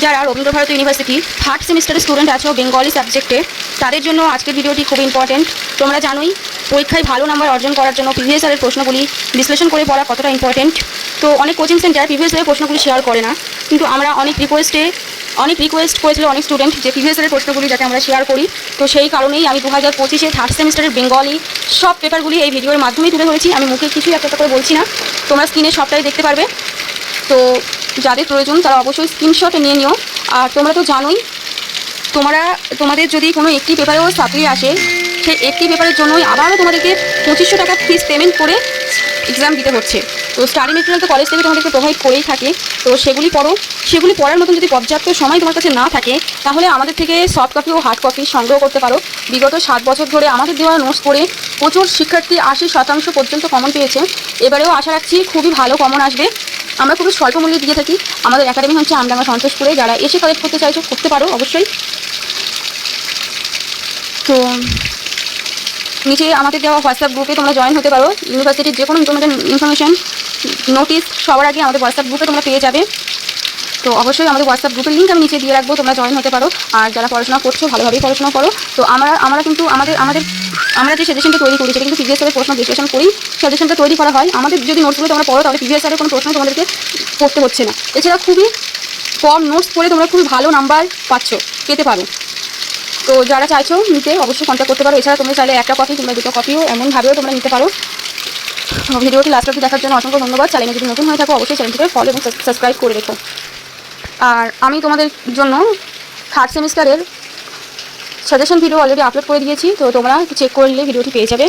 যারা Rabindra Bharati university third সেমিস্টারের student আছো বেঙ্গলি সাবজেক্টে, তাদের জন্য আজকের ভিডিওটি খুব ইম্পর্টেন্ট। তোমরা জানোই পরীক্ষায় ভালো নাম্বার অর্জন করার জন্য প্রিভিয়াস ইয়ারের প্রশ্নগুলি বিশ্লেষণ করে পড়া কতটা ইম্পর্টেন্ট। তো অনেক কোচিং সেন্টার প্রিভিয়াস ইয়ারের প্রশ্নগুলি শেয়ার করে না, কিন্তু আমরা অনেক রিকোয়েস্ট করেছিল অনেক স্টুডেন্ট যে প্রিভিয়াস ইয়ারের প্রশ্নগুলি যাতে আমরা শেয়ার করি। তো সেই কারণেই আমি 2025-এ থার্ড সেমিস্টারের বেঙ্গলি সব পেপারগুলি এই ভিডিওর মাধ্যমেই তুলে ধরেছি। আমি মুখে কিছুই একটা করে বলছি না, তোমরা স্ক্রিনে সবটাই দেখতে পারবে। তো যাদের প্রয়োজন তারা অবশ্যই স্ক্রিনশট নিয়ে নিও। আর তোমরা তো জানোই তোমাদের যদি কোনো একটি পেপারেও সাপ্লি আসে, সেই একটি পেপারের জন্যই আবারও তোমাদেরকে 2500 টাকা ফিস পেমেন্ট করে এক্সাম দিতে হচ্ছে। তো স্টাডি মেটেরিয়াল তো কলেজ থেকে তোমাদেরকে প্রোভাইড করেই থাকে, তো সেগুলি পড়ার মতন যদি পর্যাপ্ত সময় তোমার কাছে না থাকে, তাহলে আমাদের থেকে সফট কপি ও হার্ড কপি সংগ্রহ করতে পারো। বিগত 7 বছর ধরে আমাদের দেওয়া নোটস পড়ে প্রচুর শিক্ষার্থী 80% পর্যন্ত কমন পেয়েছে। এবারেও আশা রাখছি খুবই ভালো কমন আসবে। আমরা খুবই স্বল্প মূল্যে দিয়ে থাকি। আমাদের একাডেমি হচ্ছে আমডাঙ্গা সন্তোষপুরে, যারা এসে কালেক্ট করতে চাইছো করতে পারো অবশ্যই। তো নিচে আমাদের দেওয়া হোয়াটসঅ্যাপ গ্রুপে তোমরা জয়েন হতে পারো। ইউনিভার্সিটির যে কোনো ইনফরমেশন নোটিস সবার আগে আমাদের হোয়াটসঅ্যাপ গ্রুপে তোমরা পেয়ে যাবে। তো অবশ্যই আমাদের হোয়াটসঅ্যাপ গ্রুপের লিঙ্ক আমি নিচে দিয়ে রাখবো, তোমরা জয়েন হতে পারো। আর যারা পড়াশোনা করছো ভালোভাবেই পড়াশোনা করো। তো আমরা কিন্তু আমরা যে সাজেশনটা তৈরি করি সেটা কিন্তু প্রিভিয়াস ইয়ারের প্রশ্ন বিশ্লেষণ করেই সাজেশনটা তৈরি করা হয়। আমাদের যদি নোটসগুলো তোমরা পড়ো তাহলে প্রিভিয়াস ইয়ারের কোনো প্রশ্ন তোমাদেরকে পড়তে হচ্ছে না। এছাড়া খুবই কম নোটস পড়ে তোমরা খুবই ভালো নাম্বার পেতে পারো। তো যারা চাইছো নিতে অবশ্যই কন্ট্যাক্ট করতে পারো। এছাড়া তোমরা চাইলে একটা কপি কিংবা দুটো কপিও এমনভাবেও তোমরা নিতে পারো। ভিডিওটি লাস্ট অবধি দেখার জন্য অসংখ্য ধন্যবাদ। চ্যানেলে যদি নতুন হয়ে থাকো অবশ্যই চ্যানেলটিকে ফলো এবং সাবস্ক্রাইব করে রেখো। আর আমি তোমাদের জন্য থার্ড সেমিস্টারের সাজেশন ভিডিও অলরেডি আপলোড করে দিয়েছি, তো তোমরা চেক করে নিলে ভিডিওটি পেয়ে যাবে।